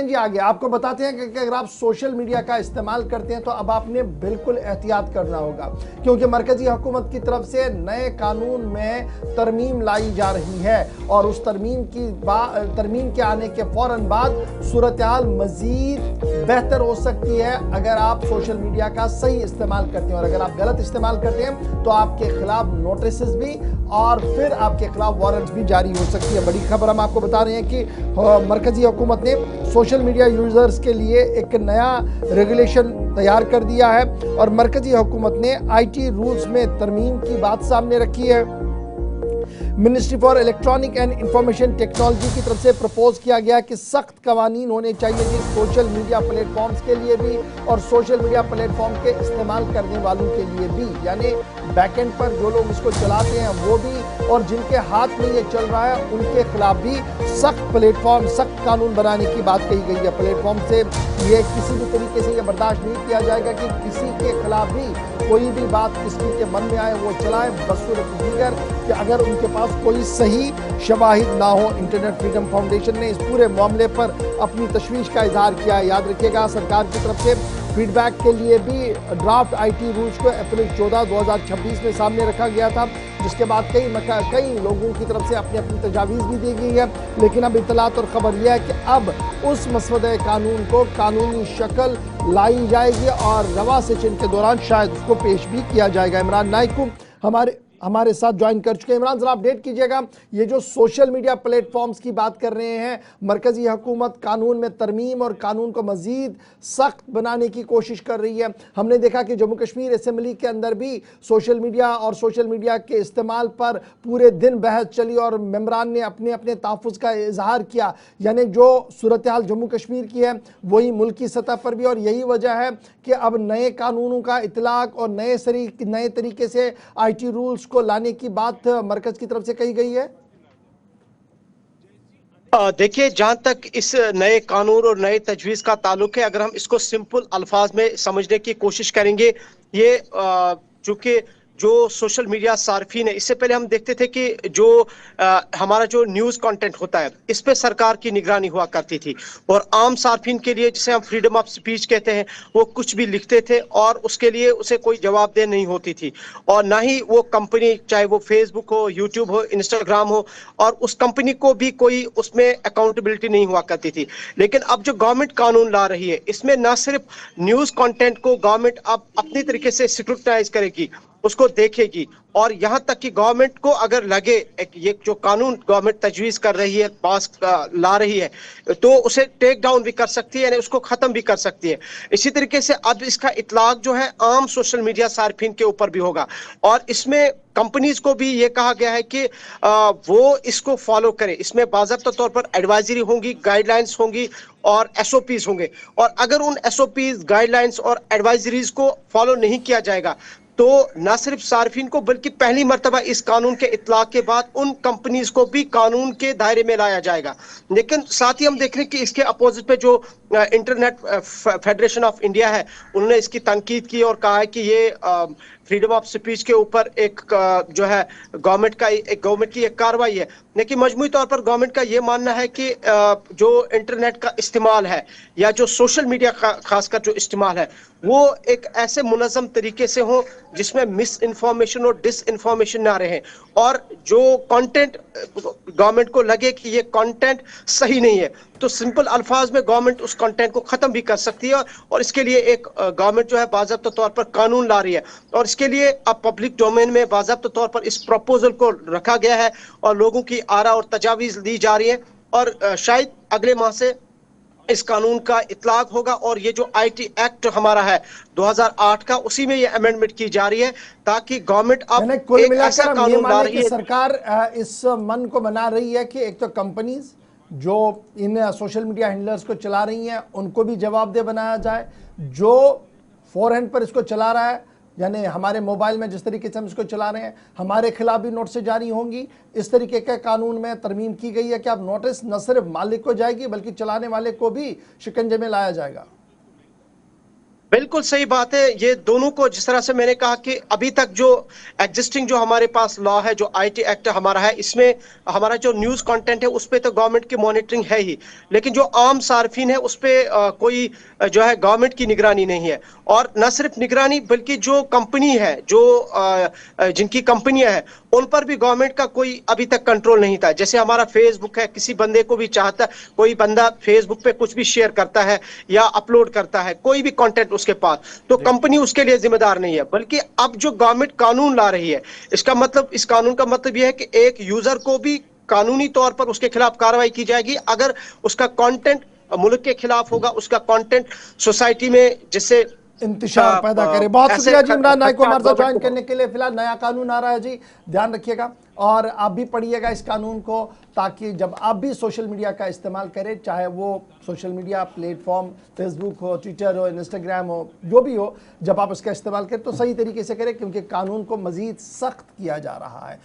जी आगे आपको बताते हैं कि अगर आप सोशल मीडिया का इस्तेमाल करते हैं तो अब आपने बिल्कुल एहतियात करना होगा, क्योंकि मरकजी हुकूमत की तरफ से नए कानून में तरमीम लाई जा रही है और उस तरमीम के आने के फौरन बाद सूरत हाल मजीद बेहतर हो सकती है अगर आप सोशल मीडिया का सही इस्तेमाल करते हैं। और अगर आप गलत इस्तेमाल करते हैं तो आपके खिलाफ नोटिस भी और फिर आपके खिलाफ वारंट्स भी जारी हो सकती है। बड़ी खबर हम आपको बता रहे हैं कि मरकजी हुकूमत ने सोशल मीडिया यूजर्स के लिए एक नया रेगुलेशन तैयार कर दिया है और मरकजी हुकूमत ने आईटी रूल्स में तरमीम की बात सामने रखी है। Ministry for electronic and information technology की तरफ से प्रपोज किया गया कि सख्त कवानीन होने चाहिए जी सोशल मीडिया प्लेटफॉर्म्स के लिए भी और सोशल मीडिया प्लेटफॉर्म के इस्तेमाल करने वालों के लिए भी, यानी बैकएंड पर जो लोग इसको चलाते हैं वो भी और जिनके हाथ में ये चल रहा है उनके खिलाफ भी सख्त कानून बनाने की बात कही गई है। प्लेटफॉर्म से ये किसी भी तरीके से ये बर्दाश्त नहीं किया जाएगा कि किसी के खिलाफ भी कोई भी बात किसी के मन में आए वो चलाए, बसूरत दीगर कि अगर उनके पास कोई सही शवाहिद ना हो। इंटरनेट फ्रीडम फाउंडेशन ने इस पूरे मामले पर अपनी तशवीश का इजहार किया है। याद रखिएगा, सरकार की तरफ से फीडबैक के लिए भी ड्राफ्ट आईटी रूल्स को अप्रैल 14, 2026 में सामने रखा गया था, जिसके बाद कई लोगों की तरफ से अपनी तजावीज़ भी दी गई है। लेकिन अब इतलात और ख़बर यह है कि अब उस मसवदे कानून को कानूनी शक्ल लाई जाएगी और रवा सेशन के दौरान शायद उसको पेश भी किया जाएगा। इमरान नाइक को हमारे साथ ज्वाइन कर चुके हैं। इमरान जरा अपडेट कीजिएगा, ये जो सोशल मीडिया प्लेटफॉर्म्स की बात कर रहे हैं, मरकजी हुकूमत कानून में तरमीम और कानून को मजीद सख्त बनाने की कोशिश कर रही है। हमने देखा कि जम्मू कश्मीर असम्बली के अंदर भी सोशल मीडिया के इस्तेमाल पर पूरे दिन बहस चली और मेंबरान ने अपने अपने तहफ़्फ़ुज़ का इजहार किया। यानी जो सूरत हाल जम्मू कश्मीर की है वही मुल्क की सतह पर भी, और यही वजह है कि अब नए कानूनों का इतलाक और नए तरीके से आईटी रूल्स को लाने की बात मरकज की तरफ से कही गई है। देखिए, जहां तक इस नए कानून और नए तजवीज का ताल्लुक है, अगर हम इसको सिंपल अल्फाज में समझने की कोशिश करेंगे, ये चूंकि जो सोशल मीडिया सार्फिन है, इससे पहले हम देखते थे कि जो हमारा जो न्यूज़ कंटेंट होता है इस पे सरकार की निगरानी हुआ करती थी और आम सार्फिन के लिए, जिसे हम फ्रीडम ऑफ स्पीच कहते हैं, वो कुछ भी लिखते थे और उसके लिए उसे कोई जवाबदेह नहीं होती थी और ना ही वो कंपनी, चाहे वो फेसबुक हो, यूट्यूब हो, इंस्टाग्राम हो, और उस कंपनी को भी कोई उसमें अकाउंटेबिलिटी नहीं हुआ करती थी। लेकिन अब जो गवर्नमेंट कानून ला रही है, इसमें ना सिर्फ न्यूज़ कंटेंट को गवर्नमेंट अब अपनी तरीके से स्क्रूटनाइज करेगी, उसको देखेगी, और यहां तक कि गवर्नमेंट को अगर लगे ये जो कानून गवर्नमेंट तजवीज कर रही है, पास ला रही है, तो उसे टेक डाउन भी कर सकती है, यानी उसको खत्म भी कर सकती है। इसी तरीके से अब इसका इतलाक जो है आम सोशल मीडिया सार्फिन के ऊपर भी होगा और इसमें कंपनीज को भी ये कहा गया है कि वो इसको फॉलो करें। इसमें बाज़ाब्ता तौर पर एडवाइजरी होंगी, गाइडलाइंस होंगी और एसओपीज होंगे, और अगर उन एसओपीज, गाइडलाइंस और एडवाइजरीज को फॉलो नहीं किया जाएगा तो न सिर्फ सार्फिन को, बल्कि पहली मर्तबा इस कानून के इतलाक के बाद उन कंपनीज को भी कानून के दायरे में लाया जाएगा। लेकिन साथ ही हम देख रहे हैं कि इसके अपोजिट पे जो इंटरनेट फेडरेशन ऑफ इंडिया है, उन्होंने इसकी तनकीद की और कहा है कि ये फ्रीडम ऑफ स्पीच के ऊपर एक जो है गवर्नमेंट की एक कार्रवाई है। लेकिन मजमूई तौर पर गवर्नमेंट का ये मानना है कि जो इंटरनेट का इस्तेमाल है या जो सोशल मीडिया का खासकर जो इस्तेमाल है, वो एक ऐसे मुनज़्ज़म तरीके से हो जिसमें मिस इन्फॉर्मेशन और डिस इन्फॉर्मेशन ना रहे, और जो कंटेंट गवर्नमेंट को लगे कि ये कंटेंट सही नहीं है तो सिंपल अल्फाज में गवर्नमेंट उस कंटेंट को खत्म भी कर सकती है। और इसके लिए एक गवर्नमेंट जो है बाज़ाब्ता तौर पर कानून ला रही है और इसके लिए अब पब्लिक डोमेन में बाज़ाब्ता तौर पर इस प्रपोजल को रखा गया है और लोगों की आरा और तजावीज़ दी जा रही है, और शायद अगले माह से इस कानून का इतलाक होगा। और ये जो आईटी एक्ट हमारा है 2008 का, उसी में ये अमेंडमेंट की जा रही है ताकि गवर्नमेंट अब एक ऐसा कानून ला रही है। सरकार इस मन को बना रही है कि एक तो कंपनीज जो इन सोशल मीडिया हैंडलर्स को चला रही हैं उनको भी जवाबदेह बनाया जाए, जो फोरहैंड पर इसको चला रहा है, यानी हमारे मोबाइल में जिस तरीके से हम इसको चला रहे हैं हमारे खिलाफ भी नोटिस जारी होंगी। इस तरीके के कानून में तरमीम की गई है कि अब नोटिस न सिर्फ मालिक को जाएगी बल्कि चलाने वाले को भी शिकंजे में लाया जाएगा। बिल्कुल सही बात है। ये दोनों को जिस तरह से मैंने कहा कि अभी तक जो एग्जिस्टिंग जो हमारे पास लॉ है, जो आईटी एक्ट हमारा है, इसमें हमारा जो न्यूज़ कंटेंट है उस पे तो गवर्नमेंट की मॉनिटरिंग है ही। लेकिन जो आम सार्फिन है उस पे कोई जो है गवर्नमेंट की निगरानी नहीं है। और न सिर्फ निगरानी बल्कि जो कंपनी है, जो जिनकी कंपनियां हैं, उन पर भी गवर्नमेंट का कोई अभी तक कंट्रोल नहीं था। जैसे हमारा फेसबुक है, किसी बंदे को भी चाहता, कोई बंदा फेसबुक पे कुछ भी शेयर करता है या अपलोड करता है कोई भी कंटेंट उसके पास, तो कंपनी उसके लिए जिम्मेदार नहीं है। बल्कि अब जो गवर्नमेंट कानून ला रही है, इसका मतलब, इस कानून का मतलब यह है कि एक यूजर को भी कानूनी तौर पर उसके खिलाफ कार्रवाई की जाएगी अगर उसका कंटेंट मुल्क के खिलाफ होगा, उसका कंटेंट सोसाइटी में जिससे इंतशार पैदा करे। बहुत ऐसे शुक्रिया जी इमरान नाइक को खदशात हमारे साथ ज्वाइन गवर्नमेंट को। करने के लिए। फिलहाल नया कानून आ रहा है जी, ध्यान रखिएगा और आप भी पढ़िएगा इस कानून को, ताकि जब आप भी सोशल मीडिया का इस्तेमाल करें, चाहे वो सोशल मीडिया प्लेटफॉर्म फेसबुक हो, ट्विटर हो, इंस्टाग्राम हो, जो भी हो, जब आप उसका इस्तेमाल करें तो सही तरीके से करें, क्योंकि कानून को मजीद सख्त किया जा रहा है।